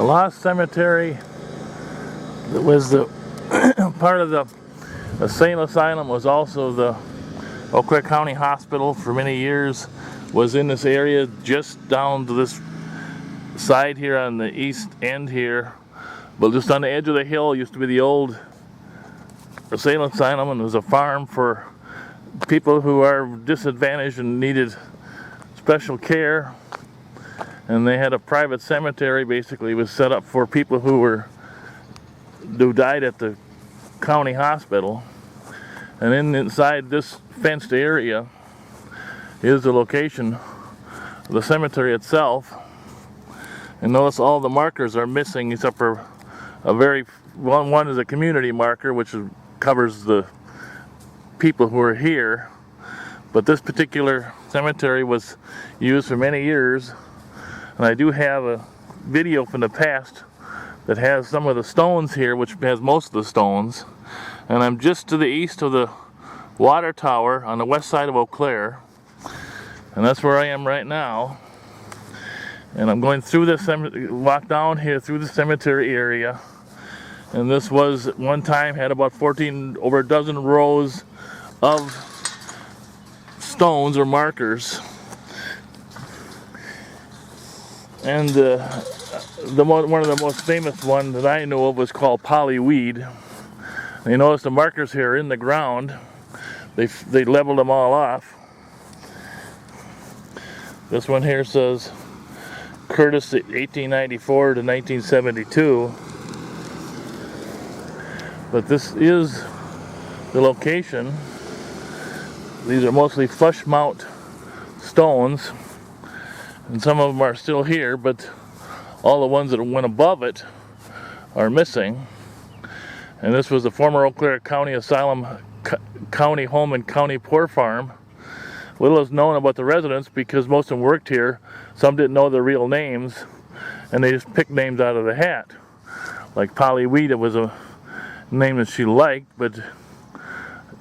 The Lost Cemetery that was the part of the Asylum was also the Eau Claire County Hospital for many years, was in this area just down to this side here on the east end here, but just on the edge of the hill used to be the old Asylum, and it was a farm for people who are disadvantaged and needed special care. And they had a private cemetery, basically was set up for people who died at the county hospital. And inside this fenced area is the location of the cemetery itself. And notice all the markers are missing except for one is a community marker, which covers the people who are here. But this particular cemetery was used for many years. And I do have a video from the past that has some of the stones here, which has most of the stones. And I'm just to the east of the water tower on the west side of Eau Claire. And that's where I am right now. And I'm going through this walk down here through the cemetery area. And this was at one time had about over a dozen rows of stones or markers. And one of the most famous one that I know of was called Blvd. And you notice the markers here are in the ground. They leveled them all off. This one here says Curtis 1894 to 1972. But this is the location. These are mostly flush mount stones. And some of them are still here, but all the ones that went above it are missing. And this was the former Eau Claire County Asylum County Home and County Poor Farm. Little is known about the residents because most of them worked here. Some didn't know their real names, and they just picked names out of the hat. Like Blvd was a name that she liked, but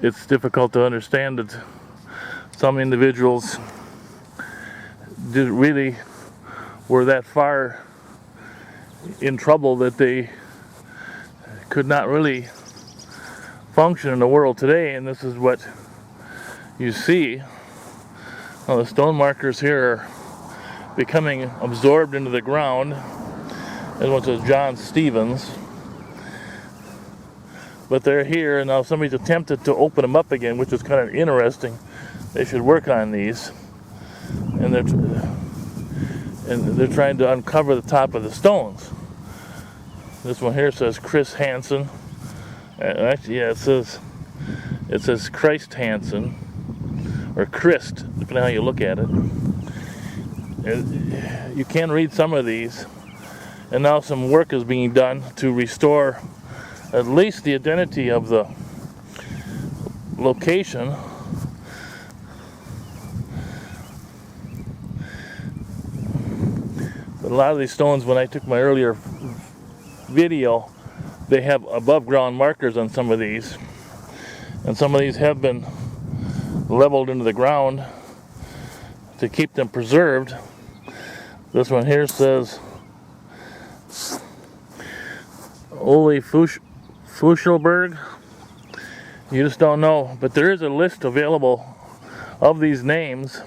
it's difficult to understand that some individuals were that far in trouble that they could not really function in the world today. And this is what you see. Well, the stone markers here are becoming absorbed into the ground. This one says John Stevens, but they're here, and now somebody's attempted to open them up again, which is kind of interesting. They should work on these. And they're trying to uncover the top of the stones. This one here says Chris Hansen. Actually, yeah, it says Christ Hansen, or Christ, depending on how you look at it. And you can read some of these. And now some work is being done to restore at least the identity of the location. A lot of these stones, when I took my earlier video, they have above ground markers on some of these, and some of these have been leveled into the ground to keep them preserved. This one here says Ole Fuschelberg. You just don't know, but there is a list available of these names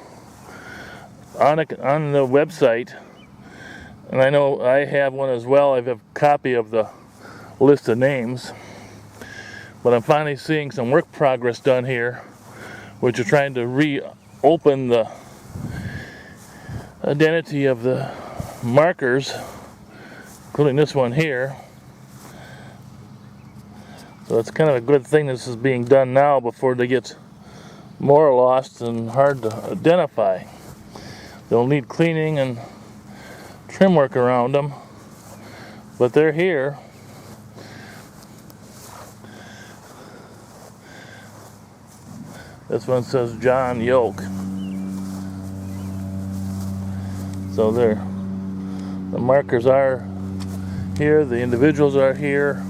on the website. And I know I have one as well. I have a copy of the list of names. But I'm finally seeing some work progress done here, which are trying to reopen the identity of the markers, including this one here. So it's kind of a good thing this is being done now before they get more lost and hard to identify. They'll need cleaning and trim work around them, but they're here. This one says John Yoke. So the markers are here, the individuals are here.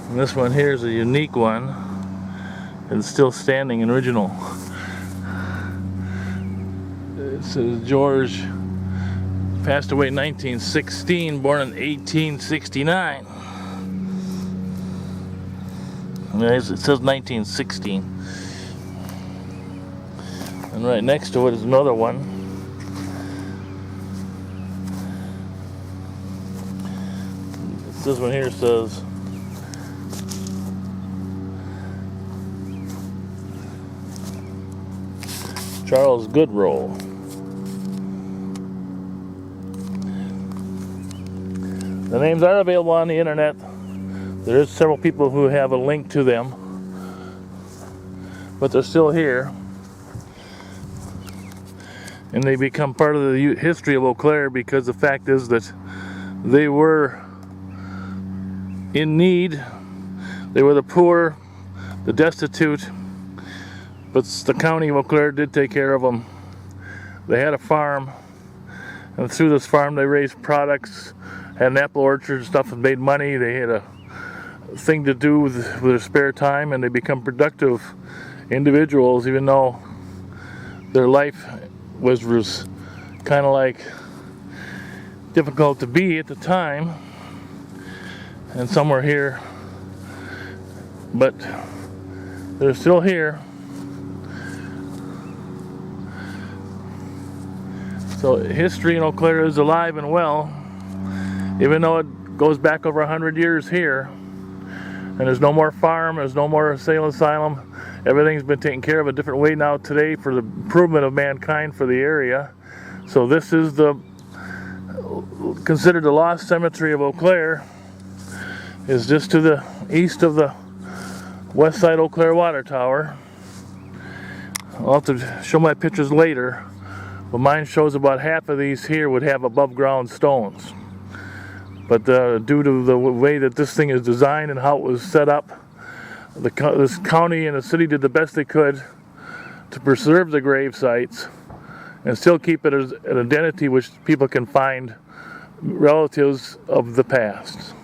And this one here is a unique one. It's still standing and original. It says George passed away in 1916, born in 1869. It says 1916. And right next to it is another one. This one here says Charles Goodrow. The names are available on the internet. There is several people who have a link to them, but they're still here, and they become part of the history of Eau Claire because the fact is that they were in need. They were the poor, the destitute, but the county of Eau Claire did take care of them. They had a farm, and through this farm they raised products, had an apple orchard and stuff, and made money. They had a thing to do with their spare time, and they become productive individuals, even though their life was kind of like difficult to be at the time. And some were here, but they're still here. So history in Eau Claire is alive and well, even though it goes back over 100 years here. And there's no more farm, there's no more asylum. Everything's been taken care of a different way now today for the improvement of mankind for the area. So this is considered the lost cemetery of Eau Claire. Is just to the east of the west side Eau Claire water tower. I'll have to show my pictures later, but mine shows about half of these here would have above ground stones. But due to the way that this thing is designed and how it was set up, this county and the city did the best they could to preserve the grave sites and still keep it as an identity which people can find relatives of the past.